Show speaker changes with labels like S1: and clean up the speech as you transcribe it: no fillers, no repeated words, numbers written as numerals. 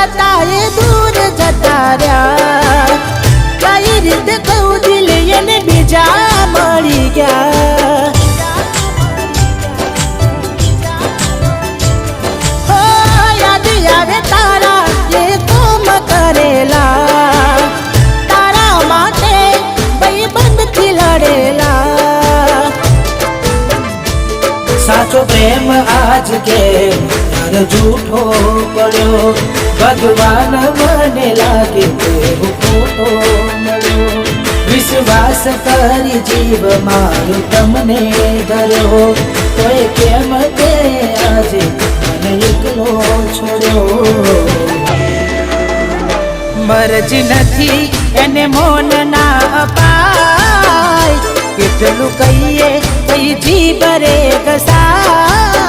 S1: જતા એ દૂર જતા રહ્યા કઈ રીતે કહું દિલ એને બીજા મળી ગયા હો યાદ આવે તારા એ કોમ કરેલા તારા માટે ભાઈબંધથી લડેલા
S2: સાચો પ્રેમ આજ કે झूठो पड़ो भगवान मने लागे खोटो मळ्यो विश्वास करी जीव मारो तमने धर्यो तोय केम ते आजे मने एकलो छोड्यो
S1: मरजी नथी एने मोन ना अपाय કેટલું કહીએ કઈ જીભ રે કસાય